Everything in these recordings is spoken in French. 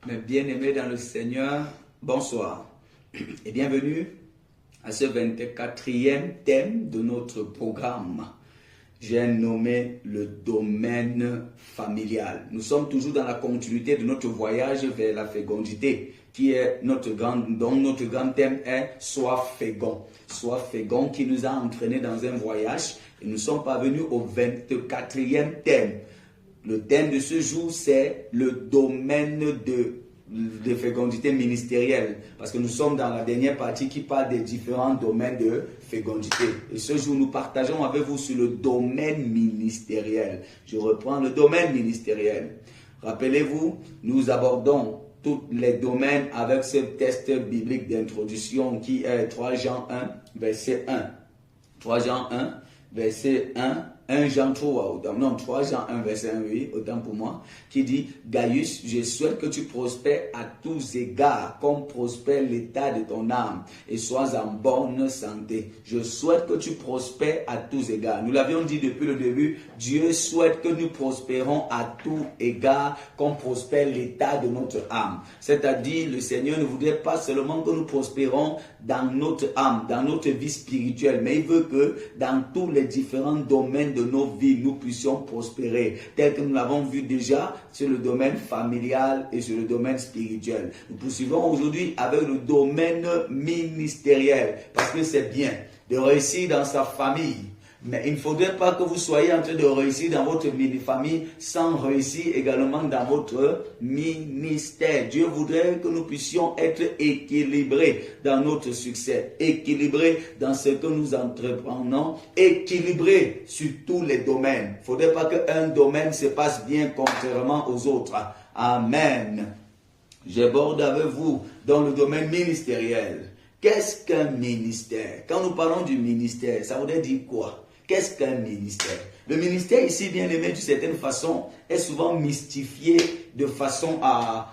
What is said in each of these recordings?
Mes bien-aimés dans le Seigneur, bonsoir et bienvenue à ce 24e thème de notre programme. J'ai nommé le domaine familial. Nous sommes toujours dans la continuité de notre voyage vers la fécondité, qui est dont notre grand thème est « Sois fécond ». Sois fécond qui nous a entraînés dans un voyage et nous sommes parvenus au 24e thème. Le thème de ce jour, c'est le domaine de fécondité ministérielle. Parce que nous sommes dans la dernière partie qui parle des différents domaines de fécondité. Et ce jour, nous partageons avec vous sur le domaine ministériel. Je reprends le domaine ministériel. Rappelez-vous, nous abordons tous les domaines avec ce test biblique d'introduction qui est 3 Jean 1, verset 1. 3 Jean 1, verset 1. 1 Jean 3, 3 Jean 1, verset 1, oui, autant pour moi, qui dit « Gaius, je souhaite que tu prospères à tous égards, comme prospère l'état de ton âme, et sois en bonne santé. » Je souhaite que tu prospères à tous égards. Nous l'avions dit depuis le début, Dieu souhaite que nous prospérons à tous égards, comme prospère l'état de notre âme. C'est-à-dire, le Seigneur ne voudrait pas seulement que nous prospérons dans notre âme, dans notre vie spirituelle, mais il veut que dans tous les différents domaines de nos vies, nous puissions prospérer, tel que nous l'avons vu déjà sur le domaine familial et sur le domaine spirituel. Nous poursuivons aujourd'hui avec le domaine ministériel, parce que c'est bien de réussir dans sa famille. Mais il ne faudrait pas que vous soyez en train de réussir dans votre famille sans réussir également dans votre ministère. Dieu voudrait que nous puissions être équilibrés dans notre succès, équilibrés dans ce que nous entreprenons, équilibrés sur tous les domaines. Il ne faudrait pas qu'un domaine se passe bien contrairement aux autres. Amen. J'aborde avec vous dans le domaine ministériel. Qu'est-ce qu'un ministère? Quand nous parlons du ministère, ça voudrait dire quoi? Qu'est-ce qu'un ministère? Le ministère ici, bien aimé, d'une certaine façon, est souvent mystifié de façon à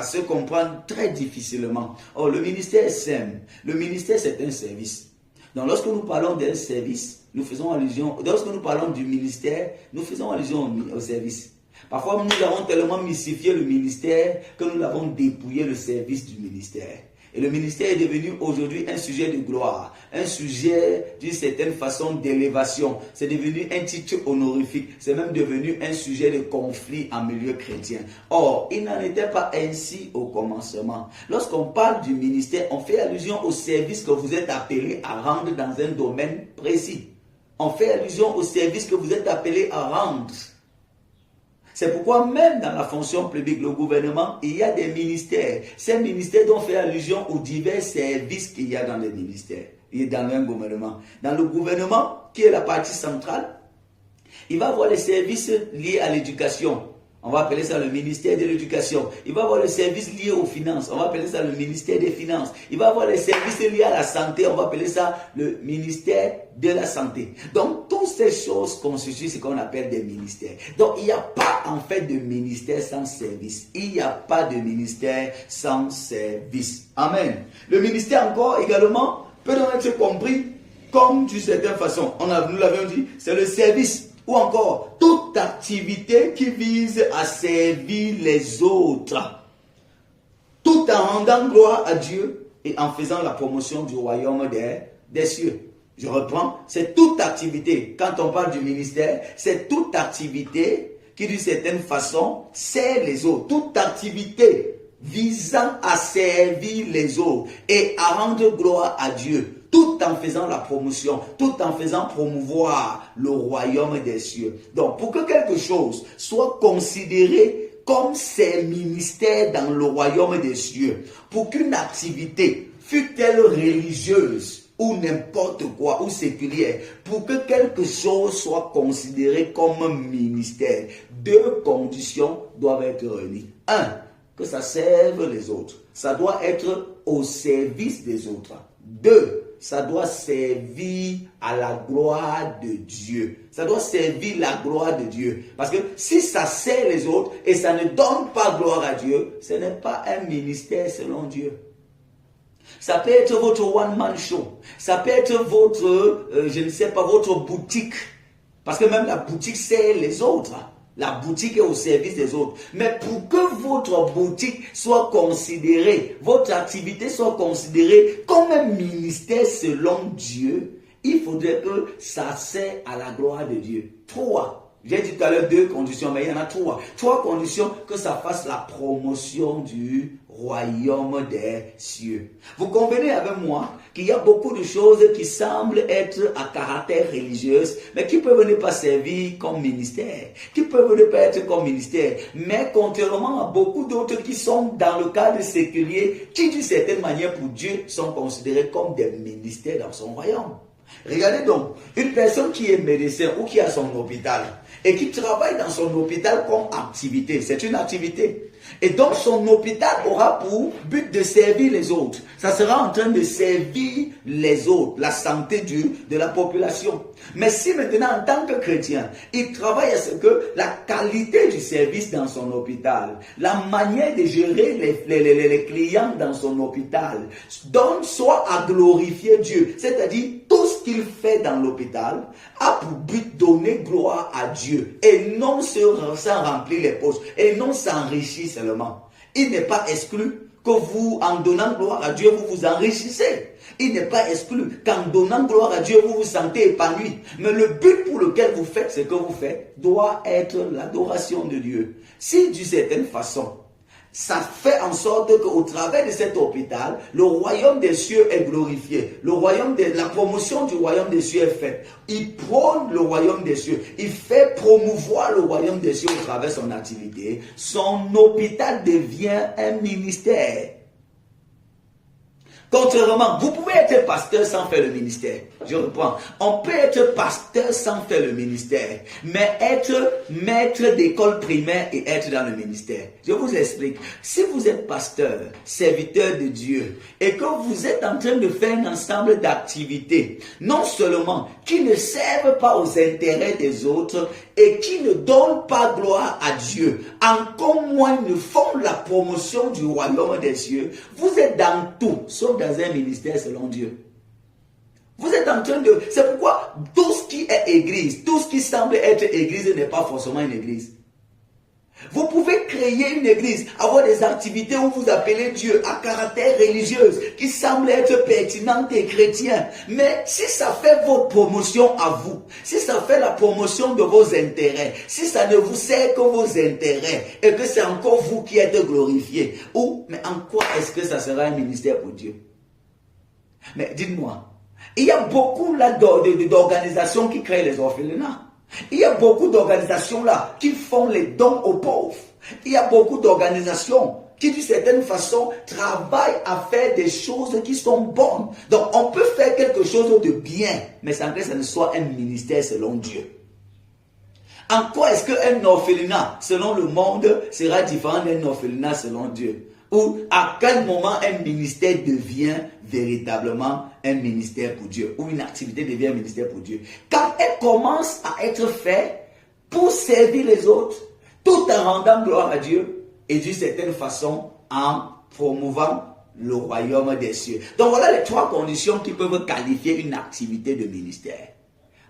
se comprendre très difficilement. Or, le ministère est simple. Le ministère, c'est un service. Donc, lorsque nous parlons d'un service, nous faisons allusion, lorsque nous parlons du ministère, nous faisons allusion au service. Parfois, nous avons tellement mystifié le ministère que nous avons dépouillé le service du ministère. Et le ministère est devenu aujourd'hui un sujet de gloire, un sujet d'une certaine façon d'élévation. C'est devenu un titre honorifique. C'est même devenu un sujet de conflit en milieu chrétien. Or, il n'en était pas ainsi au commencement. Lorsqu'on parle du ministère, on fait allusion au service que vous êtes appelé à rendre dans un domaine précis. On fait allusion au service que vous êtes appelé à rendre. C'est pourquoi même dans la fonction publique, le gouvernement, il y a des ministères. Ces ministères dont fait allusion aux divers services qu'il y a dans les ministères et dans un gouvernement. Dans le gouvernement, qui est la partie centrale, il va avoir les services liés à l'éducation. On va appeler ça le ministère de l'éducation. Il va avoir les services liés aux finances. On va appeler ça le ministère des finances. Il va avoir les services liés à la santé. On va appeler ça le ministère de la santé. Donc, toutes ces choses constituent ce qu'on appelle des ministères. Donc, il n'y a pas en fait de ministère sans service. Il n'y a pas de ministère sans service. Amen. Le ministère encore également peut donc être compris comme d'une certaine façon. Nous l'avions dit, c'est le service. Ou encore, toute activité qui vise à servir les autres, tout en rendant gloire à Dieu et en faisant la promotion du royaume des cieux. Je reprends, c'est toute activité, quand on parle du ministère, c'est toute activité qui d'une certaine façon sert les autres. Toute activité visant à servir les autres et à rendre gloire à Dieu. Tout en faisant la promotion, tout en faisant promouvoir le royaume des cieux. Donc, pour que quelque chose soit considéré comme ses ministères dans le royaume des cieux, pour qu'une activité, fût-elle religieuse ou n'importe quoi, ou séculière, pour que quelque chose soit considéré comme un ministère, deux conditions doivent être réunies. Un, que ça serve les autres. Ça doit être au service des autres. Deux, ça doit servir à la gloire de Dieu. Ça doit servir la gloire de Dieu. Parce que si ça sert les autres et ça ne donne pas gloire à Dieu, ce n'est pas un ministère selon Dieu. Ça peut être votre one-man show. Ça peut être votre, votre boutique. Parce que même la boutique sert les autres. La boutique est au service des autres. Mais pour que votre boutique soit considérée, votre activité soit considérée comme un ministère selon Dieu, il faudrait que ça sert à la gloire de Dieu. 3. J'ai dit tout à l'heure 2 conditions, mais il y en a 3. 3 conditions que ça fasse la promotion du royaume des cieux. Vous convenez avec moi qu'il y a beaucoup de choses qui semblent être à caractère religieux, mais qui peuvent ne pas servir comme ministère, qui peuvent ne pas être comme ministère, mais contrairement à beaucoup d'autres qui sont dans le cadre séculier, qui d'une certaine manière pour Dieu sont considérés comme des ministères dans son royaume. Regardez donc, une personne qui est médecin ou qui a son hôpital et qui travaille dans son hôpital comme activité, c'est une activité. Et donc son hôpital aura pour but de servir les autres. Ça sera en train de servir les autres, la santé de la population. Mais si maintenant en tant que chrétien, il travaille à ce que la qualité du service dans son hôpital, la manière de gérer les clients dans son hôpital, donne soit à glorifier Dieu, c'est-à-dire tout ce qu'il fait dans l'hôpital a pour but donner gloire à Dieu et non s'en remplir les poches et non s'enrichir seulement. Il n'est pas exclu que vous, en donnant gloire à Dieu, vous vous enrichissez. Il n'est pas exclu qu'en donnant gloire à Dieu, vous vous sentez épanoui. Mais le but pour lequel vous faites ce que vous faites doit être l'adoration de Dieu. Si d'une certaine façon, ça fait en sorte qu'au travers de cet hôpital, le royaume des cieux est glorifié. La promotion du royaume des cieux est faite. Il prône le royaume des cieux. Il fait promouvoir le royaume des cieux au travers de son activité. Son hôpital devient un ministère. Contrairement, vous pouvez être pasteur sans faire le ministère. Je reprends. On peut être pasteur sans faire le ministère, mais être maître d'école primaire et être dans le ministère. Je vous explique. Si vous êtes pasteur, serviteur de Dieu, et que vous êtes en train de faire un ensemble d'activités, non seulement qui ne servent pas aux intérêts des autres et qui ne donnent pas gloire à Dieu, encore moins ne font la promotion du royaume des cieux, vous êtes dans tout, sauf dans un ministère selon Dieu. Vous êtes en train de... C'est pourquoi tout ce qui est église, tout ce qui semble être église n'est pas forcément une église. Vous pouvez créer une église, avoir des activités où vous appelez Dieu à caractère religieux, qui semblent être pertinentes et chrétiens. Mais si ça fait votre promotion à vous, si ça fait la promotion de vos intérêts, si ça ne vous sert que vos intérêts, et que c'est encore vous qui êtes glorifié, mais en quoi est-ce que ça sera un ministère pour Dieu? Mais dites-moi, il y a beaucoup là d'organisations qui créent les orphelinats. Il y a beaucoup d'organisations là qui font les dons aux pauvres. Il y a beaucoup d'organisations qui d'une certaine façon travaillent à faire des choses qui sont bonnes. Donc on peut faire quelque chose de bien, mais sans que ça ne soit un ministère selon Dieu. En quoi est-ce qu'un orphelinat selon le monde sera différent d'un orphelinat selon Dieu? Ou à quel moment un ministère devient véritablement un ministère pour Dieu, ou une activité devient un ministère pour Dieu? Quand elle commence à être faite pour servir les autres, tout en rendant gloire à Dieu, et d'une certaine façon en promouvant le royaume des cieux. Donc voilà les 3 conditions qui peuvent qualifier une activité de ministère.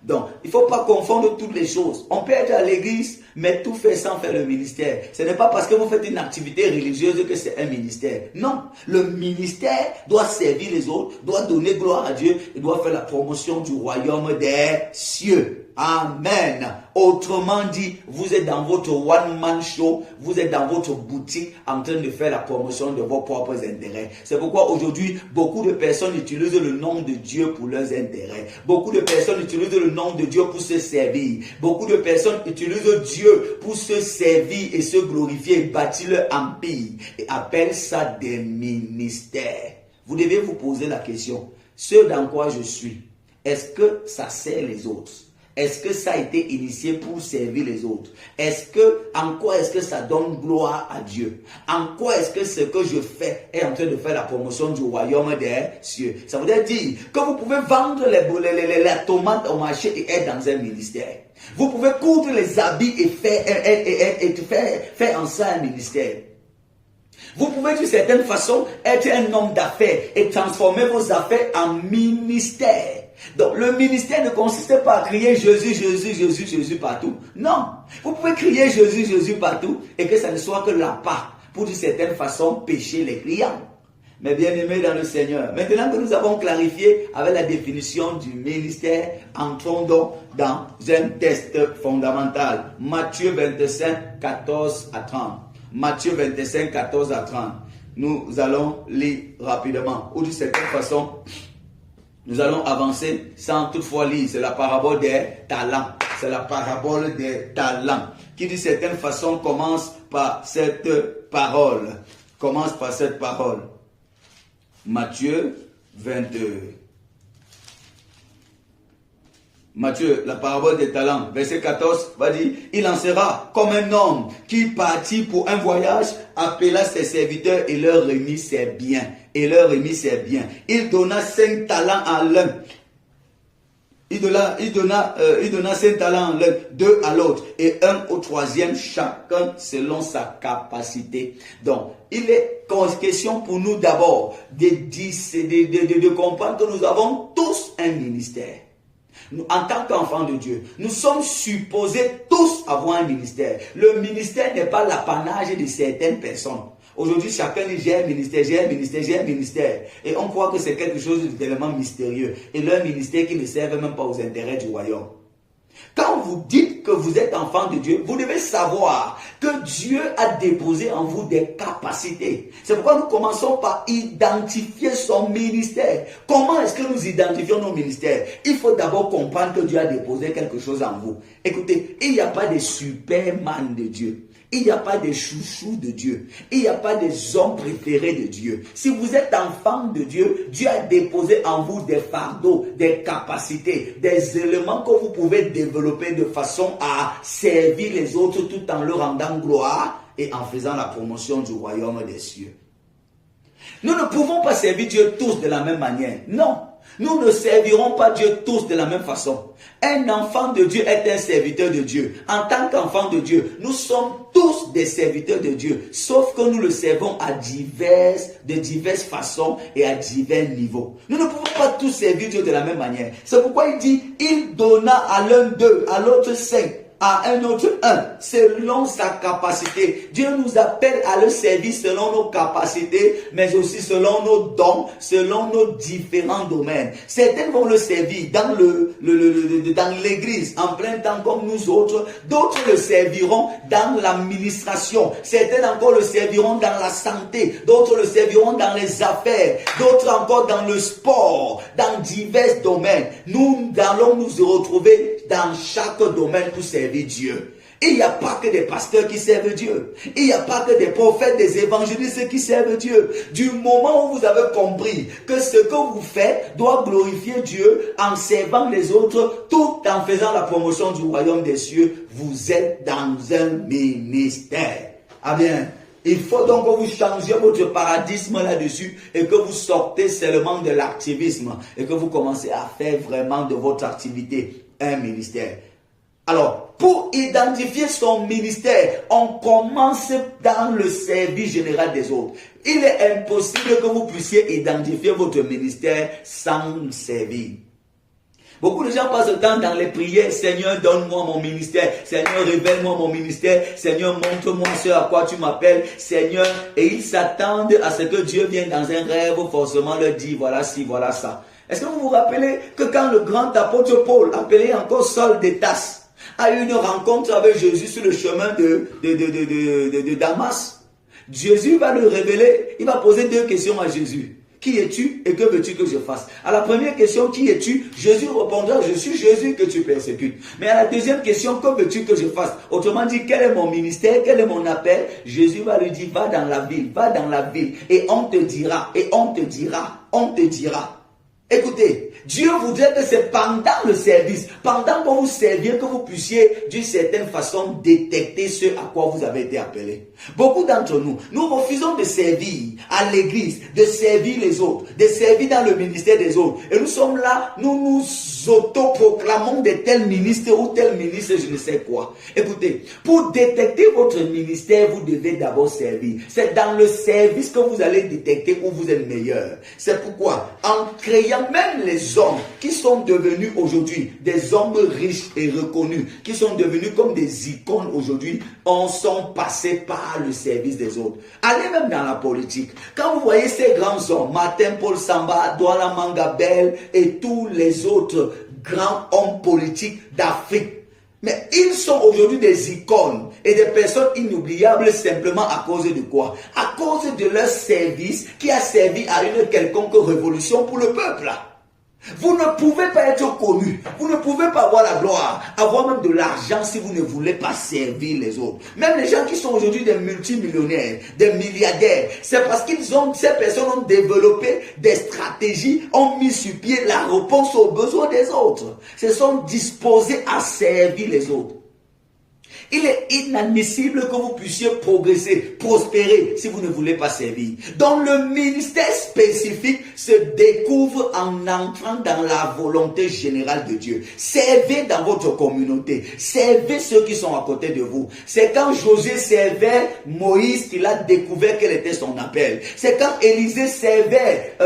Donc, il ne faut pas confondre toutes les choses. On peut être à l'église, mais tout faire sans faire le ministère. Ce n'est pas parce que vous faites une activité religieuse que c'est un ministère. Non, le ministère doit servir les autres, doit donner gloire à Dieu et doit faire la promotion du royaume des cieux. Amen. Autrement dit, vous êtes dans votre one-man show, vous êtes dans votre boutique en train de faire la promotion de vos propres intérêts. C'est pourquoi aujourd'hui, beaucoup de personnes utilisent le nom de Dieu pour leurs intérêts. Beaucoup de personnes utilisent le nom de Dieu pour se servir. Beaucoup de personnes utilisent Dieu pour se servir et se glorifier et bâtir leur empire et appellent ça des ministères. Vous devez vous poser la question, ce dans quoi je suis, est-ce que ça sert les autres? Est-ce que ça a été initié pour servir les autres? En quoi est-ce que ça donne gloire à Dieu? En quoi est-ce que ce que je fais est en train de faire la promotion du royaume des cieux? Ça veut dire que vous pouvez vendre la tomate au marché et être dans un ministère. Vous pouvez coudre les habits et faire en ça un ministère. Vous pouvez d'une certaine façon être un homme d'affaires et transformer vos affaires en ministère. Donc, le ministère ne consiste pas à crier Jésus, Jésus, Jésus, Jésus partout. Non. Vous pouvez crier Jésus, Jésus partout et que ça ne soit que la part pour d'une certaine façon pécher les clients. Mais bien aimés dans le Seigneur, maintenant que nous avons clarifié avec la définition du ministère, entrons donc dans un test fondamental. Matthieu 25, 14 à 30. Matthieu 25, 14 à 30. Nous allons lire rapidement. Ou d'une certaine façon, nous allons avancer sans toutefois lire. C'est la parabole des talents. C'est la parabole des talents qui d'une certaine façon commence par cette parole. Commence par cette parole. Matthieu 22. Matthieu, la parabole des talents, verset 14, va dire, il en sera comme un homme qui partit pour un voyage, appela ses serviteurs et leur remit ses biens. Il donna 5 talents à l'un. Il donna 5 talents à l'un, 2 à l'autre et 1 au troisième, chacun selon sa capacité. Donc, il est question pour nous d'abord de comprendre que nous avons tous un ministère. Nous, en tant qu'enfants de Dieu, nous sommes supposés tous avoir un ministère. Le ministère n'est pas l'apanage de certaines personnes. Aujourd'hui, chacun dit j'ai un ministère, j'ai un ministère, j'ai un ministère. Et on croit que c'est quelque chose d'élément mystérieux. Et leur ministère qui ne servent même pas aux intérêts du royaume. Quand vous dites que vous êtes enfant de Dieu, vous devez savoir que Dieu a déposé en vous des capacités. C'est pourquoi nous commençons par identifier son ministère. Comment est-ce que nous identifions nos ministères? Il faut d'abord comprendre que Dieu a déposé quelque chose en vous. Écoutez, il n'y a pas de Superman de Dieu. Il n'y a pas de chouchous de Dieu. Il n'y a pas des hommes préférés de Dieu. Si vous êtes enfant de Dieu, Dieu a déposé en vous des fardeaux, des capacités, des éléments que vous pouvez développer de façon à servir les autres tout en leur rendant gloire et en faisant la promotion du royaume des cieux. Nous ne pouvons pas servir Dieu tous de la même manière. Non. Nous ne servirons pas Dieu tous de la même façon. Un enfant de Dieu est un serviteur de Dieu. En tant qu'enfant de Dieu, nous sommes tous des serviteurs de Dieu. Sauf que nous le servons de diverses façons et à divers niveaux. Nous ne pouvons pas tous servir Dieu de la même manière. C'est pourquoi il dit, il donna à l'un 2, à l'autre 5. À un autre 1, selon sa capacité. Dieu nous appelle à le servir selon nos capacités, mais aussi selon nos dons, selon nos différents domaines. Certains vont le servir dans dans l'église, en plein temps comme nous autres. D'autres le serviront dans l'administration. Certains encore le serviront dans la santé. D'autres le serviront dans les affaires. D'autres encore dans le sport, dans divers domaines. Nous allons nous retrouver dans chaque domaine pour servir Dieu. Il n'y a pas que des pasteurs qui servent Dieu. Il n'y a pas que des prophètes, des évangélistes qui servent Dieu. Du moment où vous avez compris que ce que vous faites doit glorifier Dieu en servant les autres, tout en faisant la promotion du royaume des cieux, vous êtes dans un ministère. Amen. Il faut donc que vous changiez votre paradigme là-dessus et que vous sortez seulement de l'activisme et que vous commencez à faire vraiment de votre activité un ministère. Alors, pour identifier son ministère, on commence dans le service général des autres. Il est impossible que vous puissiez identifier votre ministère sans servir. Beaucoup de gens passent le temps dans les prières. Seigneur, donne-moi mon ministère. Seigneur, révèle-moi mon ministère. Seigneur, montre-moi ce à quoi tu m'appelles. Seigneur, et ils s'attendent à ce que Dieu vienne dans un rêve, forcément leur dire, voilà ci, voilà ça. Est-ce que vous vous rappelez que quand le grand apôtre Paul, appelé encore Saul de Tarse, a eu une rencontre avec Jésus sur le chemin de Damas, Jésus va le révéler, il va poser 2 questions à Jésus. Qui es-tu et que veux-tu que je fasse? À la première question, qui es-tu? Jésus répondra, je suis Jésus que tu persécutes. Mais à la deuxième question, que veux-tu que je fasse? Autrement dit, quel est mon ministère? Quel est mon appel? Jésus va lui dire, va dans la ville, et on te dira, on te dira. Écoutez, Dieu voudrait que c'est pendant le service, pendant que vous serviez, que vous puissiez d'une certaine façon détecter ce à quoi vous avez été appelé. Beaucoup d'entre nous, nous refusons de servir à l'église, de servir les autres, de servir dans le ministère des autres. Et nous sommes là, nous nous autoproclamons de tel ministre ou tel ministre, je ne sais quoi. Écoutez, pour détecter votre ministère, vous devez d'abord servir. C'est dans le service que vous allez détecter où vous êtes meilleur. C'est pourquoi, en créant a même les hommes qui sont devenus aujourd'hui des hommes riches et reconnus, qui sont devenus comme des icônes aujourd'hui, sont passés par le service des autres. Allez même dans la politique. Quand vous voyez ces grands hommes, Martin Paul Samba, Douala Mangabel et tous les autres grands hommes politiques d'Afrique, mais ils sont aujourd'hui des icônes et des personnes inoubliables simplement à cause de quoi? À cause de leur service qui a servi à une quelconque révolution pour le peuple. Vous ne pouvez pas être connu, vous ne pouvez pas avoir la gloire, avoir même de l'argent si vous ne voulez pas servir les autres. Même les gens qui sont aujourd'hui des multimillionnaires, des milliardaires, c'est parce ces personnes ont développé des stratégies, ont mis sur pied la réponse aux besoins des autres. Se sont disposés à servir les autres. Il est inadmissible que vous puissiez progresser, prospérer si vous ne voulez pas servir. Donc le ministère spécifique se découvre en entrant dans la volonté générale de Dieu. Servez dans votre communauté. Servez ceux qui sont à côté de vous. C'est quand Josué servait Moïse qu'il a découvert quel était son appel. C'est quand Élisée servait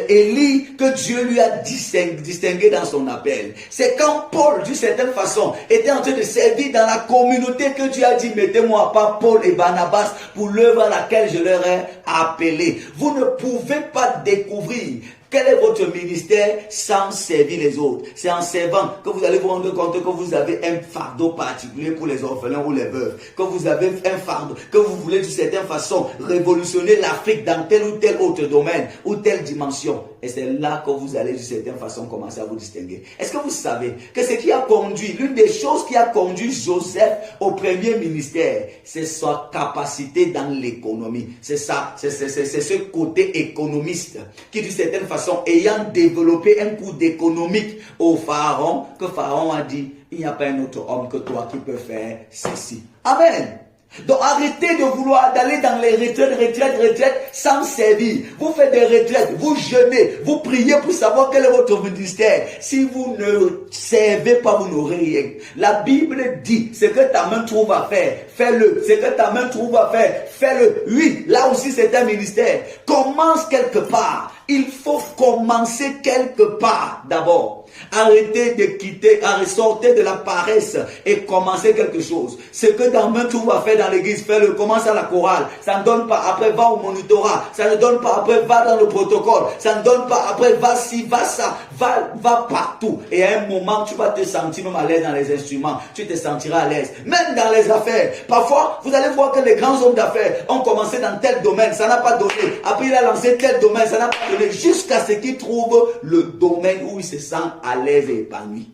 Élie que Dieu lui a distingué dans son appel. C'est quand Paul, d'une certaine façon, était en train de servir dans la communauté que Dieu a dit, mettez-moi à part Paul et Barnabas pour l'œuvre à laquelle je leur ai appelé. Vous ne pouvez pas découvrir quel est votre ministère sans servir les autres. C'est en servant que vous allez vous rendre compte que vous avez un fardeau particulier pour les orphelins ou les veuves. Que vous avez un fardeau, que vous voulez d'une certaine façon révolutionner l'Afrique dans tel ou tel autre domaine ou telle dimension. Et c'est là que vous allez d'une certaine façon commencer à vous distinguer. Est-ce que vous savez que ce qui a conduit, l'une des choses qui a conduit Joseph au premier ministère, c'est sa capacité dans l'économie. C'est ça, c'est ce côté économiste qui d'une certaine façon, ayant développé un cours d'économique au Pharaon, que Pharaon a dit, il n'y a pas un autre homme que toi qui peut faire ceci. Amen. Donc arrêtez de vouloir d'aller dans les retraites sans servir. Vous faites des retraites, vous jeûnez, vous priez pour savoir quel est votre ministère. Si vous ne servez pas, vous n'aurez rien. La Bible dit, ce que ta main trouve à faire, fais-le. Ce que ta main trouve à faire, fais-le. Oui, là aussi c'est un ministère. Commence quelque part. Il faut commencer quelque part d'abord. Arrêtez de quitter, sortez de la paresse et commencez quelque chose. Ce que ta main trouve à faire dans l'église, fais-le. Commence à la chorale. Ça ne donne pas, après va au monitorat. Ça ne donne pas, après va dans le protocole. Ça ne donne pas, après va ci, va ça. Va partout. Et à un moment, tu vas te sentir même à l'aise dans les instruments. Tu te sentiras à l'aise. Même dans les affaires. Parfois, vous allez voir que les grands hommes d'affaires ont commencé dans tel domaine. Ça n'a pas donné. Après, il a lancé tel domaine. Ça n'a pas donné. Jusqu'à ce qu'il trouve le domaine où il se sent à l'aise et épanoui.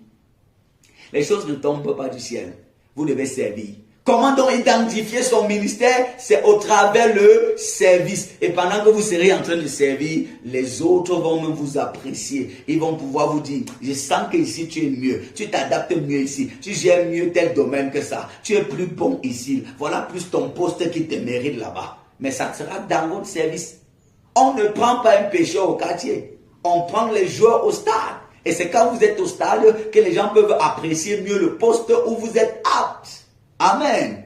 Les choses ne tombent pas du ciel. Vous devez servir. Comment donc identifier son ministère? C'est au travers le service. Et pendant que vous serez en train de servir, les autres vont même vous apprécier. Ils vont pouvoir vous dire, je sens que ici tu es mieux. Tu t'adaptes mieux ici. Tu gères mieux tel domaine que ça. Tu es plus bon ici. Voilà plus ton poste qui te mérite là-bas. Mais ça sera dans votre service. On ne prend pas un pêcheur au quartier. On prend les joueurs au stade. Et c'est quand vous êtes au stade que les gens peuvent apprécier mieux le poste où vous êtes apte. Amen.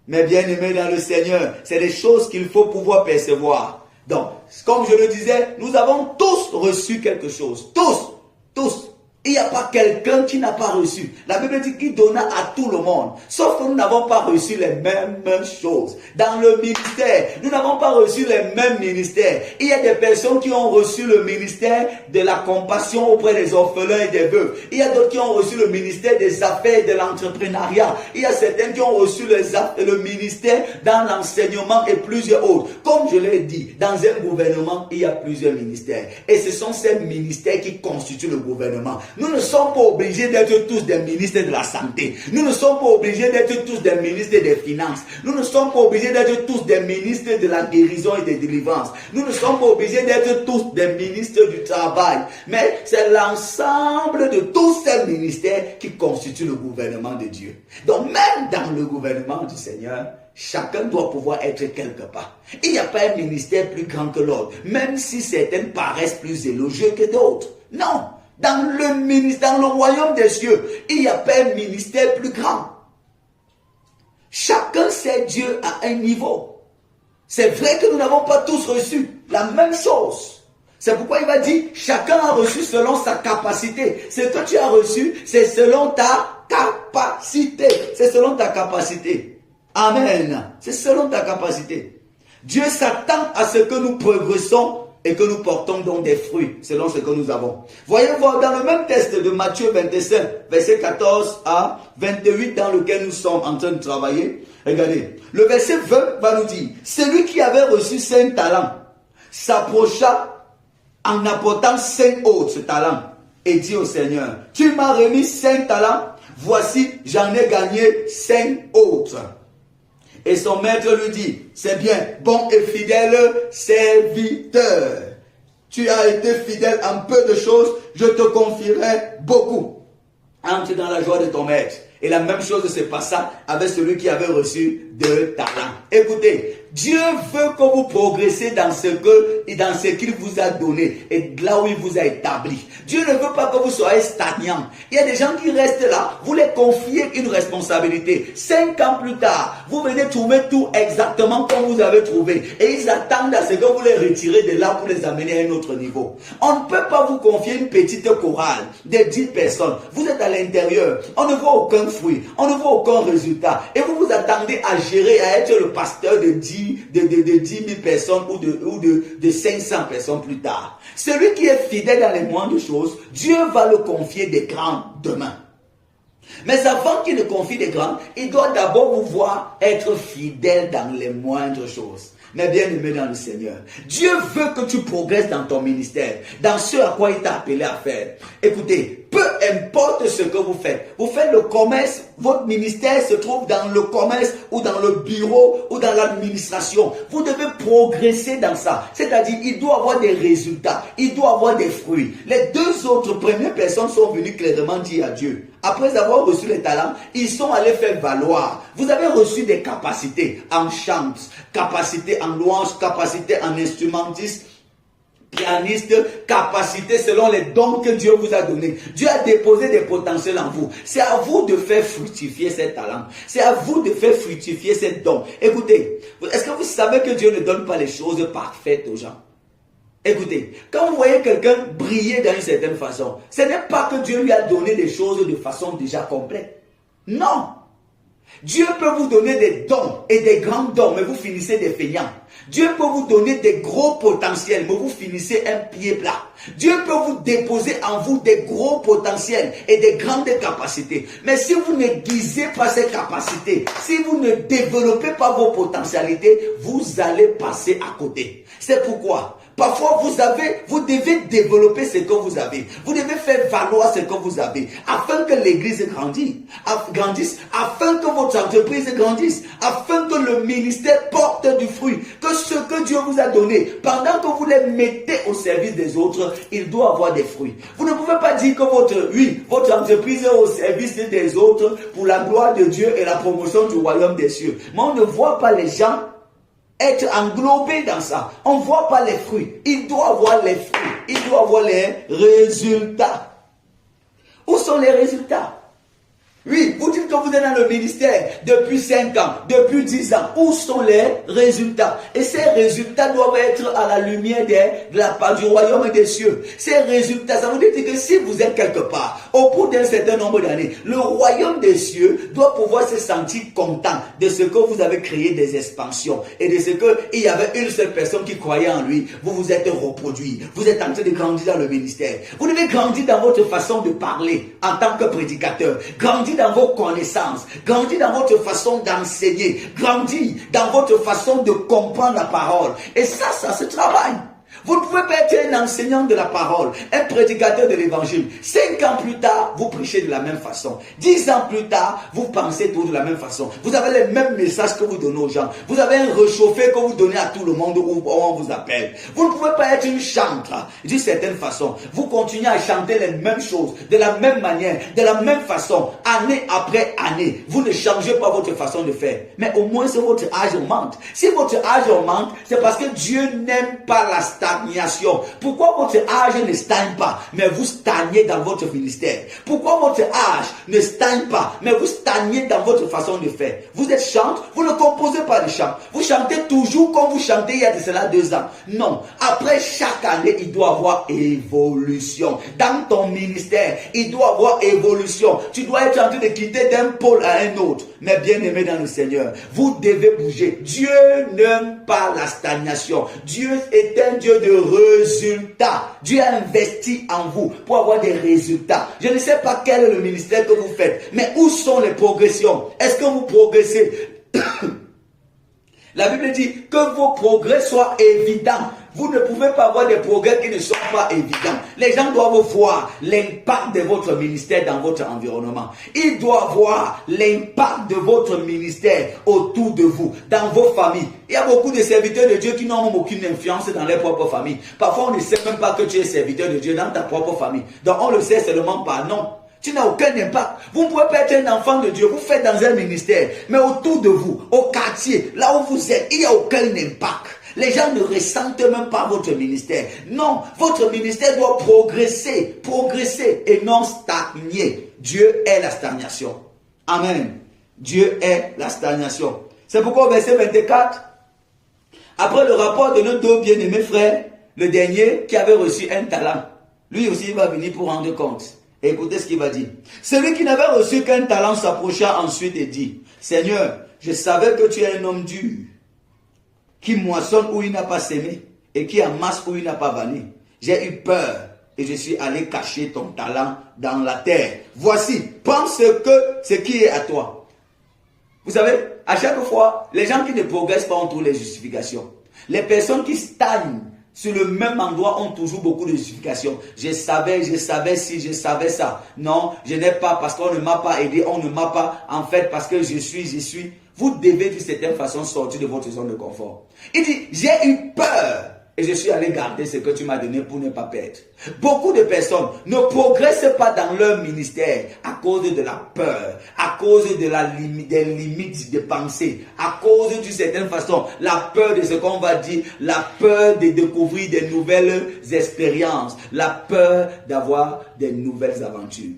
Mais bien aimés dans le Seigneur, c'est des choses qu'il faut pouvoir percevoir. Donc, comme je le disais, nous avons tous reçu quelque chose. Tous. Il n'y a pas quelqu'un qui n'a pas reçu. La Bible dit qu'il donna à tout le monde. Sauf que nous n'avons pas reçu les mêmes choses. Dans le ministère, nous n'avons pas reçu les mêmes ministères. Il y a des personnes qui ont reçu le ministère de la compassion auprès des orphelins et des veuves. Il y a d'autres qui ont reçu le ministère des affaires et de l'entrepreneuriat. Il y a certains qui ont reçu le ministère dans l'enseignement et plusieurs autres. Comme je l'ai dit, dans un gouvernement, il y a plusieurs ministères. Et ce sont ces ministères qui constituent le gouvernement. Nous ne sommes pas obligés d'être tous des ministres de la santé. Nous ne sommes pas obligés d'être tous des ministres des finances. Nous ne sommes pas obligés d'être tous des ministres de la guérison et des délivrances. Nous ne sommes pas obligés d'être tous des ministres du travail. Mais c'est l'ensemble de tous ces ministères qui constituent le gouvernement de Dieu. Donc même dans le gouvernement du Seigneur, chacun doit pouvoir être quelque part. Il n'y a pas un ministère plus grand que l'autre, même si certains paraissent plus élogieux que d'autres. Non. Dans le royaume des cieux, il n'y a pas un ministère plus grand. Chacun sait Dieu à un niveau. C'est vrai que nous n'avons pas tous reçu la même chose. C'est pourquoi il va dire, chacun a reçu selon sa capacité. Ce que tu as reçu, c'est selon ta capacité. C'est selon ta capacité. Amen. C'est selon ta capacité. Dieu s'attend à ce que nous progressons et que nous portons donc des fruits selon ce que nous avons. Voyez voir dans le même texte de Matthieu 25, verset 14 à 28 dans lequel nous sommes en train de travailler. Regardez, le verset 20 va nous dire, celui qui avait reçu 5 talents s'approcha en apportant 5 autres talents et dit au Seigneur, tu m'as remis 5 talents, voici j'en ai gagné 5 autres. Et son maître lui dit, c'est bien, bon et fidèle serviteur. Tu as été fidèle en peu de choses, je te confierai beaucoup. Entre dans la joie de ton maître. Et la même chose se passa avec celui qui avait reçu 2 talents. Écoutez, Dieu veut que vous progressez dans ce qu'il vous a donné et là où il vous a établi. Dieu ne veut pas que vous soyez stagnant. Il y a des gens qui restent là, vous les confiez une responsabilité. 5 ans plus tard, vous venez trouver tout exactement comme vous avez trouvé. Et ils attendent à ce que vous les retirez de là pour les amener à un autre niveau. On ne peut pas vous confier une petite chorale de 10 personnes. Vous êtes à l'intérieur, on ne voit aucun fruit, on ne voit aucun résultat. Et vous vous attendez à gérer, à être le pasteur de 10 000 personnes ou de 500 personnes plus tard. Celui qui est fidèle dans les moindres choses, Dieu va le confier des grands demain. Mais avant qu'il ne confie des grands, il doit d'abord vous voir être fidèle dans les moindres choses. Mais bien aimé dans le Seigneur, Dieu veut que tu progresses dans ton ministère, dans ce à quoi il t'a appelé à faire. Écoutez, peu importe ce que vous faites le commerce, votre ministère se trouve dans le commerce ou dans le bureau ou dans l'administration. Vous devez progresser dans ça. C'est-à-dire, il doit avoir des résultats, il doit avoir des fruits. Les 2 autres premières personnes sont venues clairement dire à Dieu. Après avoir reçu les talents, ils sont allés faire valoir. Vous avez reçu des capacités en chant, capacité en louange, capacité en instrumentiste, pianiste, capacité selon les dons que Dieu vous a donnés. Dieu a déposé des potentiels en vous. C'est à vous de faire fructifier ces talents. C'est à vous de faire fructifier ces dons. Écoutez, est-ce que vous savez que Dieu ne donne pas les choses parfaites aux gens? Écoutez, quand vous voyez quelqu'un briller d'une certaine façon, ce n'est pas que Dieu lui a donné des choses de façon déjà complète. Non. Dieu peut vous donner des dons et des grands dons, mais vous finissez des feignants. Dieu peut vous donner des gros potentiels, mais vous finissez un pied plat. Dieu peut vous déposer en vous des gros potentiels et des grandes capacités. Mais si vous n'aiguisez pas ces capacités, si vous ne développez pas vos potentialités, vous allez passer à côté. C'est pourquoi parfois, vous devez développer ce que vous avez. Vous devez faire valoir ce que vous avez afin que l'église grandisse, afin que votre entreprise grandisse, afin que le ministère porte du fruit, que ce que Dieu vous a donné, pendant que vous les mettez au service des autres, il doit avoir des fruits. Vous ne pouvez pas dire que votre entreprise est au service des autres pour la gloire de Dieu et la promotion du royaume des cieux. Mais on ne voit pas les gens être englobé dans ça. On ne voit pas les fruits. Il doit avoir les fruits. Il doit avoir les résultats. Où sont les résultats? Oui, vous dites que vous êtes dans le ministère depuis 5 ans, depuis 10 ans. Où sont les résultats? Et ces résultats doivent être à la lumière du royaume des cieux. Ces résultats, ça veut dire que si vous êtes quelque part, au bout d'un certain nombre d'années, le royaume des cieux doit pouvoir se sentir content de ce que vous avez créé des expansions et de ce qu'il y avait une seule personne qui croyait en lui. Vous vous êtes reproduit. Vous êtes en train de grandir dans le ministère. Vous devez grandir dans votre façon de parler en tant que prédicateur. Grandir dans vos connaissances, grandis dans votre façon d'enseigner, grandis dans votre façon de comprendre la parole. Et ça se travaille. Vous ne pouvez pas être un enseignant de la parole, un prédicateur de l'évangile. 5 ans plus tard, vous prêchez de la même façon. 10 ans plus tard, vous pensez tout de la même façon. Vous avez les mêmes messages que vous donnez aux gens. Vous avez un réchauffé que vous donnez à tout le monde où on vous appelle. Vous ne pouvez pas être une chantre d'une certaine façon. Vous continuez à chanter les mêmes choses, de la même manière, de la même façon, année après année. Vous ne changez pas votre façon de faire. Mais au moins, si votre âge augmente. Si votre âge augmente, c'est parce que Dieu n'aime pas la stabilité. stagnation? Pourquoi votre âge ne stagne pas, mais vous stagnez dans votre ministère? Pourquoi votre âge ne stagne pas, mais vous stagnez dans votre façon de faire? Vous êtes chante, vous ne composez pas de chants. Vous chantez toujours comme vous chantez il y a de cela 2 ans. Non. Après chaque année, il doit avoir évolution. Dans ton ministère, il doit avoir évolution. Tu dois être en train de quitter d'un pôle à un autre. Mais bien aimé dans le Seigneur, vous devez bouger. Dieu n'aime pas la stagnation. Dieu est un Dieu de résultats. Dieu a investi en vous pour avoir des résultats. Je ne sais pas quel est le ministère que vous faites, mais où sont les progressions? Est-ce que vous progressez? La Bible dit que vos progrès soient évidents. Vous ne pouvez pas avoir des progrès qui ne sont pas évidents. Les gens doivent voir l'impact de votre ministère dans votre environnement. Ils doivent voir l'impact de votre ministère autour de vous, dans vos familles. Il y a beaucoup de serviteurs de Dieu qui n'ont aucune influence dans leur propre famille. Parfois, on ne sait même pas que tu es serviteur de Dieu dans ta propre famille. Donc, on le sait seulement pas. Non. Tu n'as aucun impact. Vous ne pouvez pas être un enfant de Dieu. Vous faites dans un ministère. Mais autour de vous, au quartier, là où vous êtes, il n'y a aucun impact. Les gens ne ressentent même pas votre ministère. Non, votre ministère doit progresser et non stagner. Dieu est la stagnation. Amen. Dieu est la stagnation. C'est pourquoi au verset 24, après le rapport de nos 2 bien-aimés frères, le dernier qui avait reçu un talent, lui aussi il va venir pour rendre compte. Et écoutez ce qu'il va dire. Celui qui n'avait reçu qu'un talent s'approcha ensuite et dit, Seigneur, je savais que tu es un homme dur, qui moissonne où il n'a pas sémé et qui amasse où il n'a pas vanné. J'ai eu peur et je suis allé cacher ton talent dans la terre. Voici, prends ce qui est à toi. Vous savez, à chaque fois, les gens qui ne progressent pas ont toujours les justifications. Les personnes qui stagnent sur le même endroit ont toujours beaucoup de justifications. Je savais si, je savais ça. Non, je n'ai pas parce qu'on ne m'a pas aidé, on ne m'a pas. En fait, parce que je suis. Vous devez d'une certaine façon sortir de votre zone de confort. Il dit, j'ai eu peur et je suis allé garder ce que tu m'as donné pour ne pas perdre. Beaucoup de personnes ne progressent pas dans leur ministère à cause de la peur, à cause de des limites de pensée, à cause d'une certaine façon, la peur de ce qu'on va dire, la peur de découvrir des nouvelles expériences, la peur d'avoir des nouvelles aventures.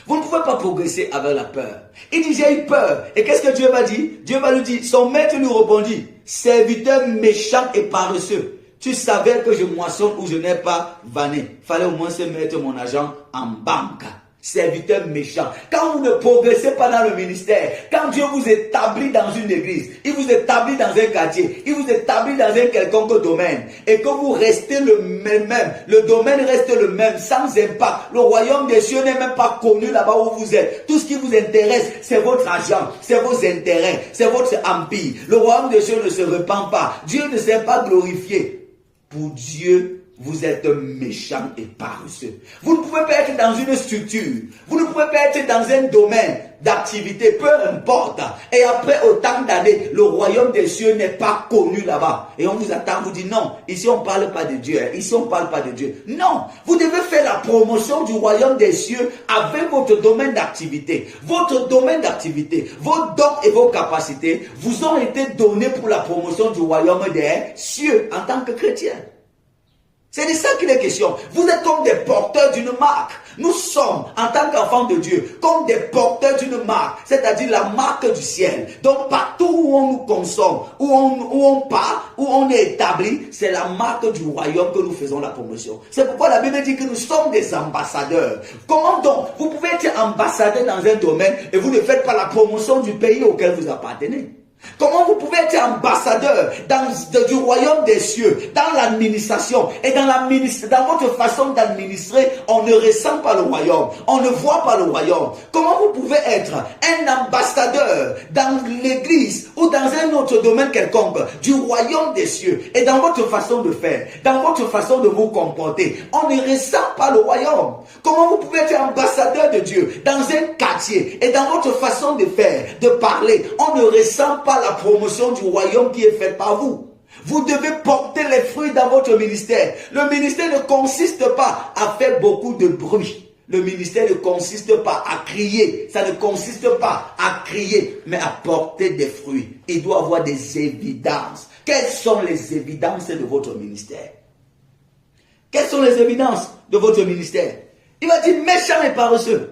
Vous ne pouvez pas progresser avec la peur. Il dit, j'ai eu peur. Et qu'est-ce que Dieu va dire? Dieu va lui dire, son maître lui répondit, serviteur méchant et paresseux. Tu savais que je moissonne où je n'ai pas vanné. Fallait au moins se mettre mon argent en banque. Serviteur méchant. Quand vous ne progressez pas dans le ministère, quand Dieu vous établit dans une église, il vous établit dans un quartier, il vous établit dans un quelconque domaine, et que vous restez le même, le domaine reste le même, sans impact, le royaume des cieux n'est même pas connu là-bas où vous êtes. Tout ce qui vous intéresse, c'est votre argent, c'est vos intérêts, c'est votre empire. Le royaume des cieux ne se répand pas. Dieu ne s'est pas glorifié. Pour Dieu, vous êtes méchant et paresseux. Vous ne pouvez pas être dans une structure. Vous ne pouvez pas être dans un domaine d'activité, peu importe. Et après autant d'années, le royaume des cieux n'est pas connu là-bas. Et on vous attend, vous dit non, ici on ne parle pas de Dieu. Ici on ne parle pas de Dieu. Non, vous devez faire la promotion du royaume des cieux avec votre domaine d'activité. Votre domaine d'activité, vos dons et vos capacités vous ont été donnés pour la promotion du royaume des cieux en tant que chrétien. C'est de ça qu'il est question. Vous êtes comme des porteurs d'une marque. Nous sommes, en tant qu'enfants de Dieu, comme des porteurs d'une marque, c'est-à-dire la marque du ciel. Donc partout où on nous consomme, où on part, où on est établi, c'est la marque du royaume que nous faisons la promotion. C'est pourquoi la Bible dit que nous sommes des ambassadeurs. Comment donc vous pouvez être ambassadeur dans un domaine et vous ne faites pas la promotion du pays auquel vous appartenez? Comment vous pouvez être ambassadeur du royaume des cieux, dans l'administration et dans votre façon d'administrer, on ne ressent pas le royaume, on ne voit pas le royaume. Comment vous pouvez être un ambassadeur dans l'église ou dans un autre domaine quelconque du royaume des cieux et dans votre façon de faire, dans votre façon de vous comporter, on ne ressent pas le royaume. Comment vous pouvez être ambassadeur de Dieu dans un quartier et dans votre façon de faire, de parler, on ne ressent pas la promotion du royaume qui est faite par vous. Vous devez porter les fruits dans votre ministère. Le ministère ne consiste pas à faire beaucoup de bruit. Le ministère ne consiste pas à crier. Ça ne consiste pas à crier, mais à porter des fruits. Il doit avoir des évidences. Quelles sont les évidences de votre ministère? Quelles sont les évidences de votre ministère? Il va dire méchant et paresseux.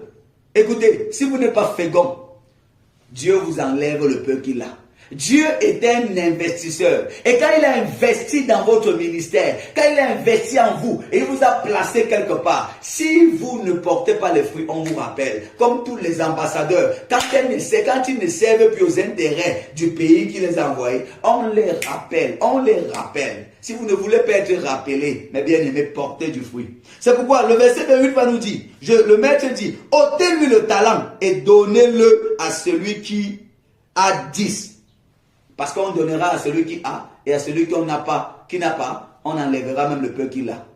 Écoutez, si vous n'êtes pas fécond, Dieu vous enlève le peu qu'il a. Dieu est un investisseur. Et quand il a investi dans votre ministère, quand il a investi en vous, et il vous a placé quelque part, si vous ne portez pas les fruits, on vous rappelle. Comme tous les ambassadeurs, quand ils ne servent plus aux intérêts du pays qui les a envoyés, on les rappelle, on les rappelle. Si vous ne voulez pas être rappelé, mais bien aimé, portez du fruit. C'est pourquoi le verset 28 va nous dire, le maître dit, ôtez-lui le talent et donnez-le à celui qui a 10. Parce qu'on donnera à celui qui a, et à celui qui n'a pas, on enlèvera même le peu qu'il a.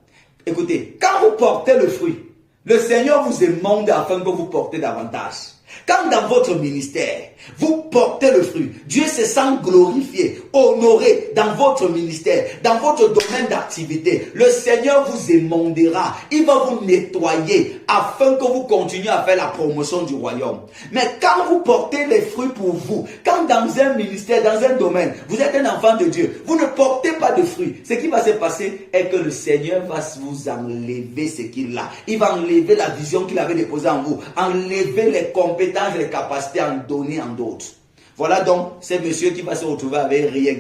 Écoutez, quand vous portez le fruit, le Seigneur vous émonde afin que vous portez davantage. Quand dans votre ministère, vous portez le fruit, Dieu se sent glorifié, honoré dans votre ministère, dans votre domaine d'activité. Le Seigneur vous émondera, il va vous nettoyer afin que vous continuiez à faire la promotion du royaume. Mais quand vous portez les fruits pour vous, quand dans un ministère, dans un domaine, vous êtes un enfant de Dieu, vous ne portez pas de fruits, ce qui va se passer est que le Seigneur va vous enlever ce qu'il a. Il va enlever la vision qu'il avait déposée en vous, enlever les compétences et les capacités à en donner en d'autres. Voilà donc ce monsieur qui va se retrouver avec rien,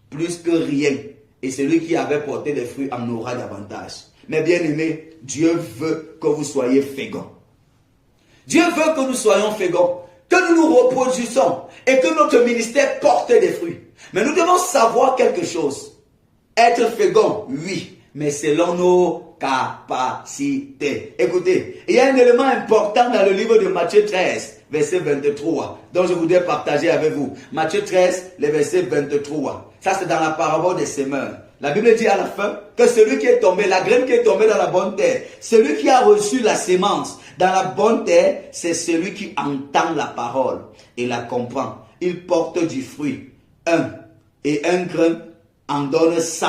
plus que rien. Et celui qui avait porté des fruits en aura davantage. Mais bien aimé, Dieu veut que vous soyez féconds. Dieu veut que nous soyons féconds, que nous nous reproduisons et que notre ministère porte des fruits. Mais nous devons savoir quelque chose. Être fécond, oui, mais selon nos capacités. Écoutez, il y a un élément important dans le livre de Matthieu 13, verset 23, dont je voudrais partager avec vous. Matthieu 13, le verset 23. Ça, c'est dans la parabole des semeurs. La Bible dit à la fin que celui qui est tombé, la graine qui est tombée dans la bonne terre, celui qui a reçu la sémence dans la bonne terre, c'est celui qui entend la parole et la comprend. Il porte du fruit. Et un grain en donne 100.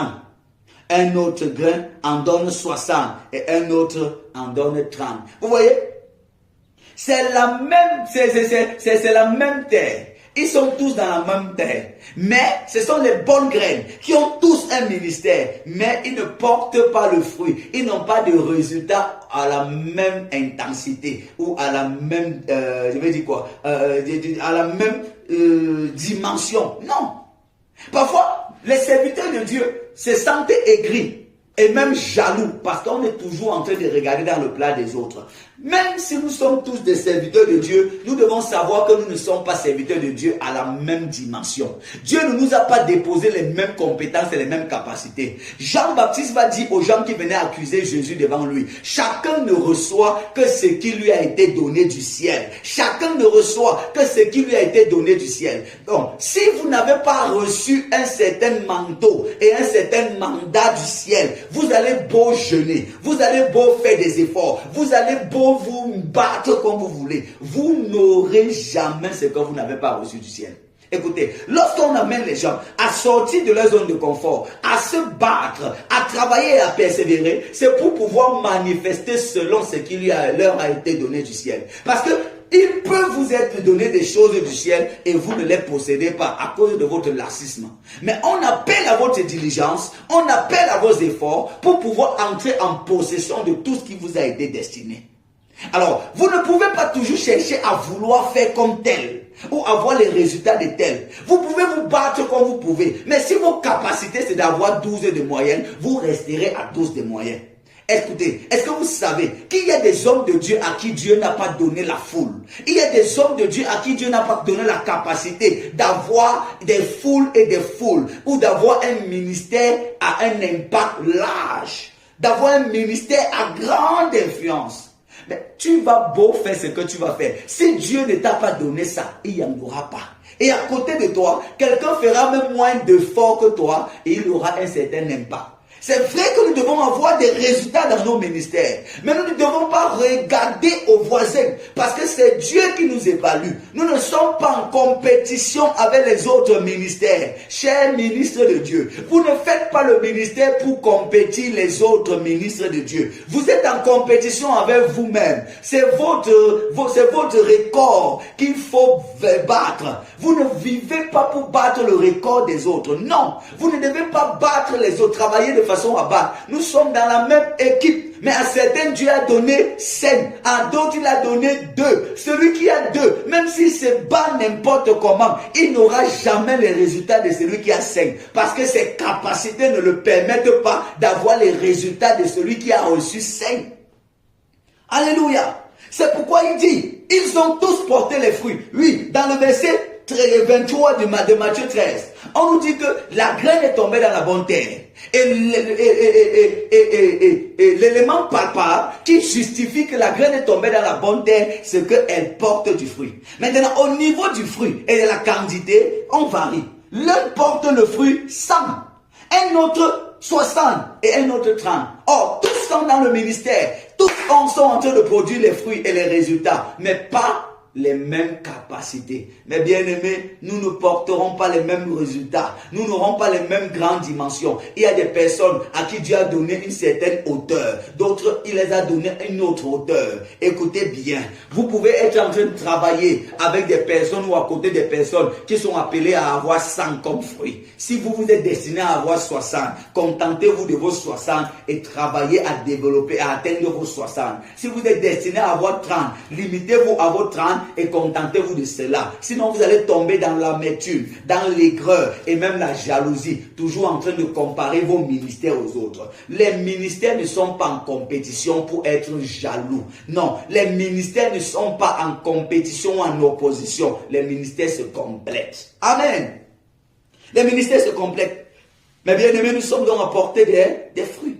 Un autre grain en donne 60 et un autre en donne 30. Vous voyez? C'est la même terre. Ils sont tous dans la même terre. Mais ce sont les bonnes graines qui ont tous un ministère. Mais ils ne portent pas le fruit. Ils n'ont pas de résultat à la même intensité. Ou à la même, à la même dimension. Non. Parfois, les serviteurs de Dieu se sentent aigris et même jaloux parce qu'on est toujours en train de regarder dans le plat des autres. Même si nous sommes tous des serviteurs de Dieu, nous devons savoir que nous ne sommes pas serviteurs de Dieu à la même dimension. Dieu ne nous a pas déposé les mêmes compétences et les mêmes capacités. Jean-Baptiste va dire aux gens qui venaient accuser Jésus devant lui, chacun ne reçoit que ce qui lui a été donné du ciel. Chacun ne reçoit que ce qui lui a été donné du ciel. Donc, si vous n'avez pas reçu un certain manteau et un certain mandat du ciel, vous allez beau jeûner, vous allez beau faire des efforts, vous allez beau vous battre comme vous voulez, vous n'aurez jamais ce que vous n'avez pas reçu du ciel. Écoutez, lorsqu'on amène les gens à sortir de leur zone de confort, à se battre, à travailler et à persévérer, c'est pour pouvoir manifester selon ce qui leur a été donné du ciel. Parce que il peut vous être donné des choses du ciel et vous ne les possédez pas à cause de votre laxisme. Mais on appelle à votre diligence, on appelle à vos efforts pour pouvoir entrer en possession de tout ce qui vous a été destiné. Alors, vous ne pouvez pas toujours chercher à vouloir faire comme tel ou avoir les résultats de tel. Vous pouvez vous battre comme vous pouvez. Mais si vos capacités c'est d'avoir 12 de moyenne, vous resterez à 12 de moyenne. Écoutez, est-ce que vous savez qu'il y a des hommes de Dieu à qui Dieu n'a pas donné la foule? Il y a des hommes de Dieu à qui Dieu n'a pas donné la capacité d'avoir des foules et des foules, ou d'avoir un ministère à un impact large, d'avoir un ministère à grande influence. Mais tu vas beau faire ce que tu vas faire. Si Dieu ne t'a pas donné ça, il n'y en aura pas. Et à côté de toi, quelqu'un fera même moins d'efforts que toi et il aura un certain impact. C'est vrai que nous devons avoir des résultats dans nos ministères. Mais nous ne devons pas regarder aux voisins. Parce que c'est Dieu qui nous évalue. Nous ne sommes pas en compétition avec les autres ministères. Chers ministres de Dieu, vous ne faites pas le ministère pour compétir les autres ministres de Dieu. Vous êtes en compétition avec vous-même. C'est votre record qu'il faut battre. Vous ne vivez pas pour battre le record des autres. Non, vous ne devez pas battre les autres, travailler de façon à battre. Nous sommes dans la même équipe. Mais à certains, Dieu a donné 5. À d'autres, il a donné 2. Celui qui a 2, même s'il se bat n'importe comment, il n'aura jamais les résultats de celui qui a 5. Parce que ses capacités ne le permettent pas d'avoir les résultats de celui qui a reçu 5. Alléluia. C'est pourquoi il dit, ils ont tous porté les fruits. Oui, dans le verset 23 de Matthieu 13, on nous dit que la graine est tombée dans la bonne terre. Et l'élément palpable qui justifie que la graine est tombée dans la bonne terre, c'est qu'elle porte du fruit. Maintenant, au niveau du fruit et de la quantité, on varie. L'un porte le fruit 100, un autre 60 et un autre 30. Or, tous sont dans le ministère. Tous sont en train de produire les fruits et les résultats, mais pas les mêmes capacités. Mais bien aimés, nous ne porterons pas les mêmes résultats. Nous n'aurons pas les mêmes grandes dimensions. Il y a des personnes à qui Dieu a donné une certaine hauteur. D'autres, il les a donné une autre hauteur. Écoutez bien, vous pouvez être en train de travailler avec des personnes ou à côté des personnes qui sont appelées à avoir 100 comme fruits. Si vous vous êtes destiné à avoir 60, contentez-vous de vos 60 et travaillez à développer, à atteindre vos 60. Si vous êtes destiné à avoir 30, limitez-vous à vos 30 et contentez-vous de cela. Sinon, vous allez tomber dans l'amertume, dans l'aigreur et même la jalousie, toujours en train de comparer vos ministères aux autres. Les ministères ne sont pas en compétition pour être jaloux. Non, les ministères ne sont pas en compétition ou en opposition. Les ministères se complètent. Amen. Les ministères se complètent. Mais bien aimés, nous sommes donc à porter des fruits.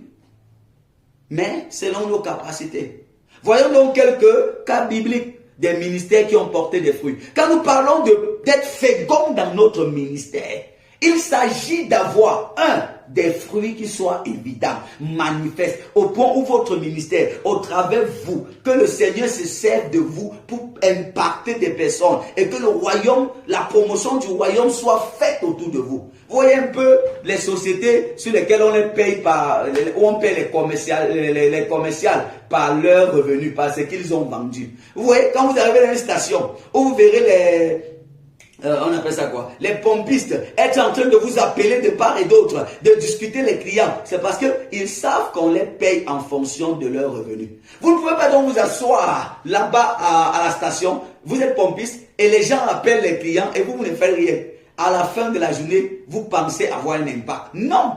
Mais selon nos capacités. Voyons donc quelques cas bibliques des ministères qui ont porté des fruits. Quand nous parlons d'être fécond dans notre ministère, il s'agit d'avoir des fruits qui soient évidents, manifestes, au point où votre ministère, au travers de vous, que le Seigneur se serve de vous pour impacter des personnes et que le royaume, la promotion du royaume soit faite autour de vous. Vous voyez un peu les sociétés sur lesquelles on les paye où on paye les commerciales par leurs revenus, par ce qu'ils ont vendu. Vous voyez, quand vous arrivez dans une station, où vous verrez on appelle ça quoi? Les pompistes être en train de vous appeler de part et d'autre, de discuter les clients. C'est parce qu'ils savent qu'on les paye en fonction de leurs revenus. Vous ne pouvez pas donc vous asseoir là-bas à la station, vous êtes pompiste et les gens appellent les clients et vous ne faites rien. À la fin de la journée, vous pensez avoir un impact. Non!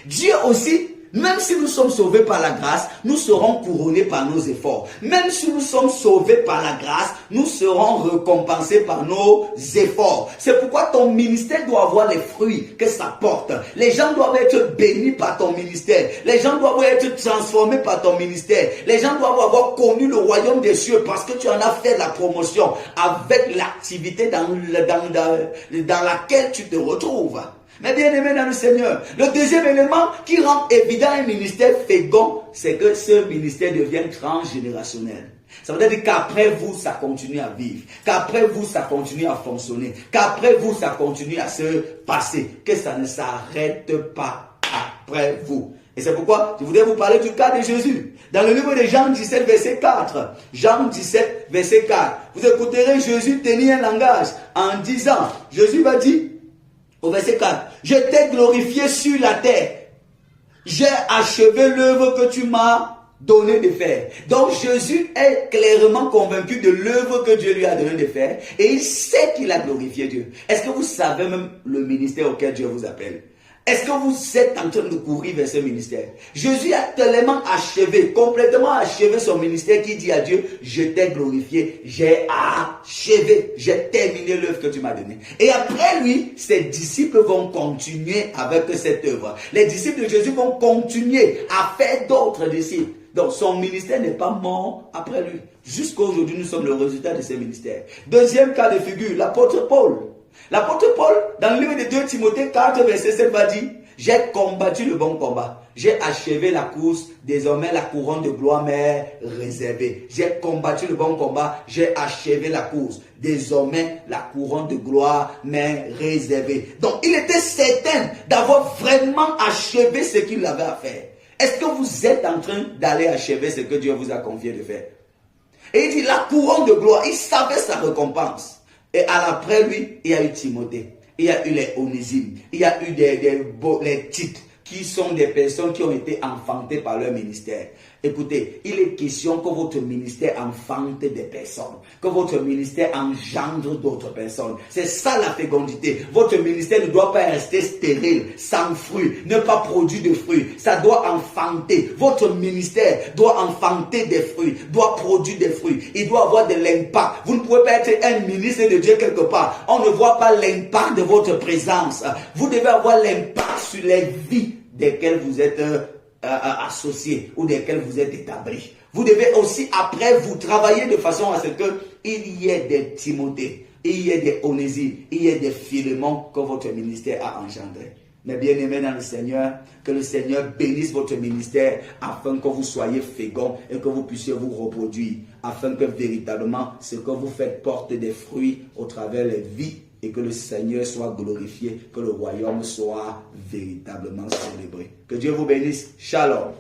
Dieu aussi, même si nous sommes sauvés par la grâce, nous serons couronnés par nos efforts. Même si nous sommes sauvés par la grâce, nous serons récompensés par nos efforts. C'est pourquoi ton ministère doit avoir les fruits que ça porte. Les gens doivent être bénis par ton ministère. Les gens doivent être transformés par ton ministère. Les gens doivent avoir connu le royaume des cieux parce que tu en as fait la promotion avec l'activité dans laquelle tu te retrouves. Mais bien aimé dans le Seigneur, le deuxième élément qui rend évident un ministère fécond, c'est que ce ministère devient transgénérationnel. Ça veut dire qu'après vous, ça continue à vivre. Qu'après vous, ça continue à fonctionner. Qu'après vous, ça continue à se passer. Que ça ne s'arrête pas après vous. Et c'est pourquoi je voudrais vous parler du cas de Jésus. Dans le livre de Jean 17, verset 4. Jean 17, verset 4. Vous écouterez Jésus tenir un langage en disant, Jésus va dire, au verset 4, je t'ai glorifié sur la terre. J'ai achevé l'œuvre que tu m'as donné de faire. Donc Jésus est clairement convaincu de l'œuvre que Dieu lui a donné de faire. Et il sait qu'il a glorifié Dieu. Est-ce que vous savez même le ministère auquel Dieu vous appelle? Est-ce que vous êtes en train de courir vers ce ministère? Jésus a tellement achevé, complètement achevé son ministère qu'il dit à Dieu, je t'ai glorifié, j'ai achevé, j'ai terminé l'œuvre que tu m'as donnée. Et après lui, ses disciples vont continuer avec cette œuvre. Les disciples de Jésus vont continuer à faire d'autres disciples. Donc son ministère n'est pas mort après lui. Jusqu'à aujourd'hui, nous sommes le résultat de ce ministère. Deuxième cas de figure, l'apôtre Paul. L'apôtre Paul, dans le livre de 2 Timothée 4, verset 7, va dire, J'ai combattu le bon combat. J'ai achevé la course. Désormais, la couronne de gloire m'est réservée. J'ai combattu le bon combat. J'ai achevé la course. Désormais, la couronne de gloire m'est réservée. Donc, il était certain d'avoir vraiment achevé ce qu'il avait à faire. Est-ce que vous êtes en train d'aller achever ce que Dieu vous a confié de faire? Et il dit la couronne de gloire. Il savait sa récompense. Et après lui, il y a eu Timothée. Il y a eu les Onésime. Il y a eu les titres qui sont des personnes qui ont été enfantées par leur ministère. Écoutez, il est question que votre ministère enfante des personnes, que votre ministère engendre d'autres personnes. C'est ça la fécondité. Votre ministère ne doit pas rester stérile, sans fruits, ne pas produire de fruits. Ça doit enfanter. Votre ministère doit enfanter des fruits, doit produire des fruits. Il doit avoir de l'impact. Vous ne pouvez pas être un ministre de Dieu quelque part. On ne voit pas l'impact de votre présence. Vous devez avoir l'impact sur les vies desquelles vous êtes associés ou desquels vous êtes établis. Vous devez aussi après vous travailler de façon à ce qu'il y ait des Timothée, il y ait des Onésime, il y ait des Philémon que votre ministère a engendré. Mais bien aimés dans le Seigneur, que le Seigneur bénisse votre ministère afin que vous soyez féconds et que vous puissiez vous reproduire, afin que véritablement ce que vous faites porte des fruits au travers des vies et que le Seigneur soit glorifié, que le royaume soit véritablement célébré. Que Dieu vous bénisse. Shalom.